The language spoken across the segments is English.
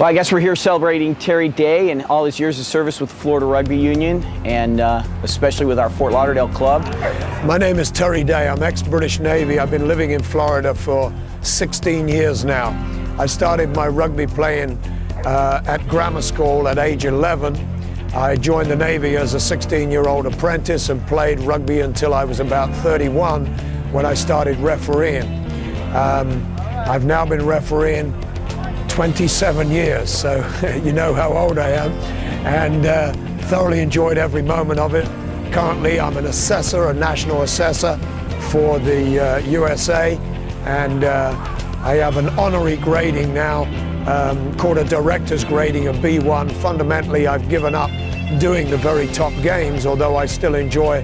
Well, I guess we're here celebrating Terry Day and all his years of service with the Florida Rugby Union, and especially with our Fort Lauderdale club. My name is Terry Day. I'm ex-British Navy. I've been living in Florida for 16 years now. I started my rugby playing at grammar school at age 11. I joined the Navy as a 16-year-old apprentice and played rugby until I was about 31 when I started refereeing. I've now been refereeing 27 years, so you know how old I am, and thoroughly enjoyed every moment of it. Currently, I'm an assessor, a national assessor for the USA, and I have an honorary grading now called a director's grading of B1. Fundamentally, I've given up doing the very top games, although I still enjoy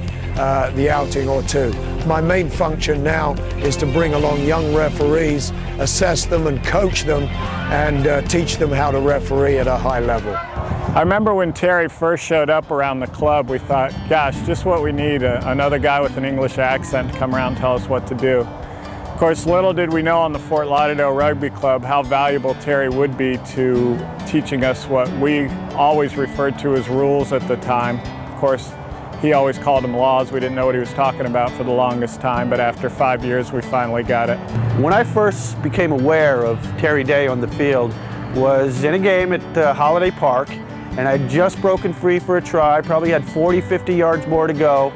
the outing or two. My main function now is to bring along young referees, assess them and coach them, and teach them how to referee at a high level. I remember when Terry first showed up around the club, we thought, gosh, just what we need, another guy with an English accent to come around and tell us what to do. Of course, little did we know on the Fort Lauderdale Rugby Club how valuable Terry would be to teaching us what we always referred to as rules at the time. Of course, he always called them laws. We didn't know what he was talking about for the longest time, but after 5 years, we finally got it. When I first became aware of Terry Day on the field was in a game at Holiday Park, and I'd just broken free for a try, probably had 40, 50 yards more to go.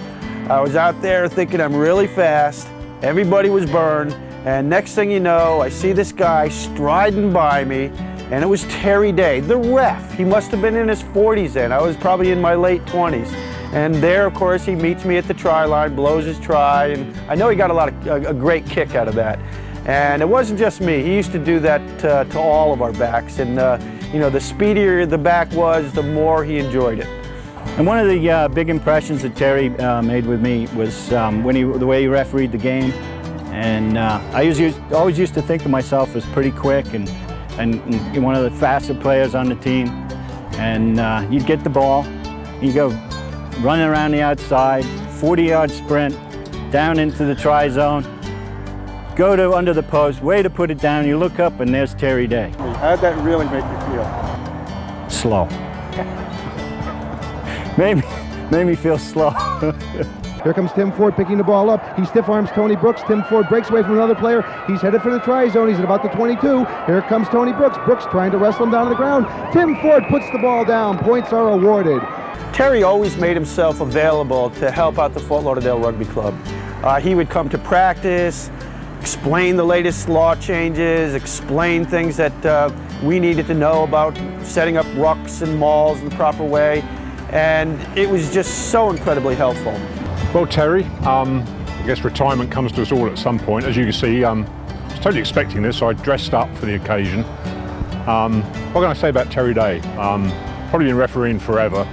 I was out there thinking I'm really fast. Everybody was burned, and next thing you know, I see this guy striding by me, and it was Terry Day, the ref. He must have been in his 40s then. I was probably in my late 20s. And there, of course, he meets me at the try line, blows his try, and I know he got a great kick out of that. And it wasn't just me. He used to do that to all of our backs, and you know, the speedier the back was, the more he enjoyed it. And one of the big impressions that Terry made with me was the way he refereed the game. And I always used to think of myself as pretty quick and one of the faster players on the team. And you'd get the ball, you go running around the outside, 40-yard sprint, down into the try zone, go to under the post, way to put it down, you look up and there's Terry Day. How did that really make you feel? Slow. Made me feel slow. Here comes Tim Ford picking the ball up. He stiff arms Tony Brooks. Tim Ford breaks away from another player. He's headed for the try zone. He's at about the 22. Here comes Tony Brooks. Brooks trying to wrestle him down to the ground. Tim Ford puts the ball down. Points are awarded. Terry always made himself available to help out the Fort Lauderdale Rugby Club. He would come to practice, explain the latest law changes, explain things that we needed to know about setting up rucks and mauls in the proper way, and it was just so incredibly helpful. Well, Terry, I guess retirement comes to us all at some point. As you can see, I was totally expecting this, so I dressed up for the occasion. What can I say about Terry Day? Probably been refereeing forever.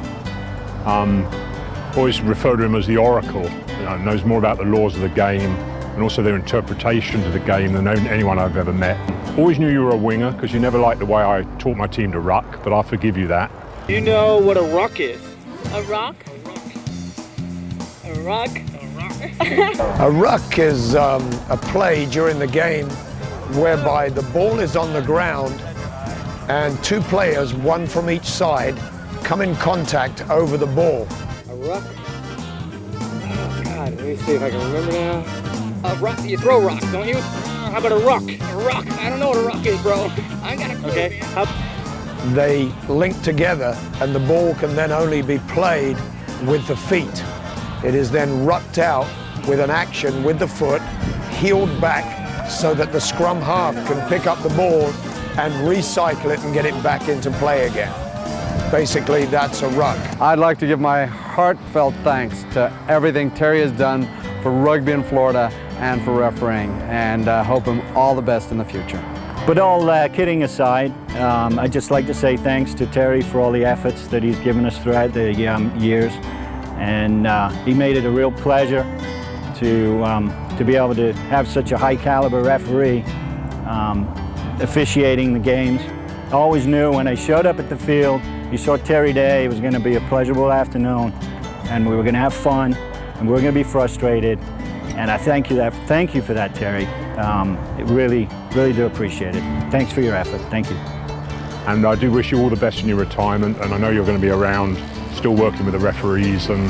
Always refer to him as the Oracle. You know, knows more about the laws of the game and also their interpretation of the game than anyone I've ever met. Always knew you were a winger because you never liked the way I taught my team to ruck, but I forgive you that. You know what a ruck is? A rock? A ruck? A ruck is a play during the game whereby the ball is on the ground and two players, one from each side, come in contact over the ball. A ruck? Oh God, let me see if I can remember now. A ruck, you throw rock, don't you? How about a ruck? A ruck, I don't know what a ruck is, bro. I got a clue. Okay. They link together and the ball can then only be played with the feet. It is then rucked out with an action with the foot, heeled back so that the scrum half can pick up the ball and recycle it and get it back into play again. Basically, that's a ruck. I'd like to give my heartfelt thanks to everything Terry has done for rugby in Florida and for refereeing, and hope him all the best in the future. But all kidding aside, I'd just like to say thanks to Terry for all the efforts that he's given us throughout the years. And he made it a real pleasure to be able to have such a high caliber referee officiating the games. I always knew when I showed up at the field, you saw Terry Day, it was going to be a pleasurable afternoon, and we were going to have fun, and we were going to be frustrated. And I thank you for that, Terry. Really do appreciate it. Thanks for your effort. Thank you. And I do wish you all the best in your retirement, and I know you're going to be around still working with the referees, and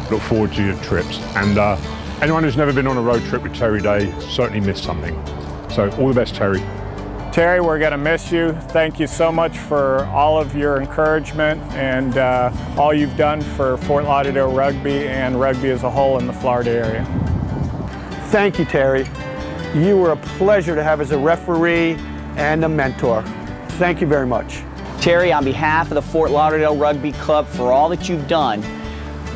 look forward to your trips. And anyone who's never been on a road trip with Terry Day certainly missed something. So all the best, Terry. Terry, we're going to miss you. Thank you so much for all of your encouragement and all you've done for Fort Lauderdale Rugby and rugby as a whole in the Florida area. Thank you, Terry. You were a pleasure to have as a referee and a mentor. Thank you very much. Terry, on behalf of the Fort Lauderdale Rugby Club, for all that you've done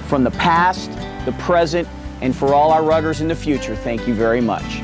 from the past, the present, and for all our ruggers in the future, thank you very much.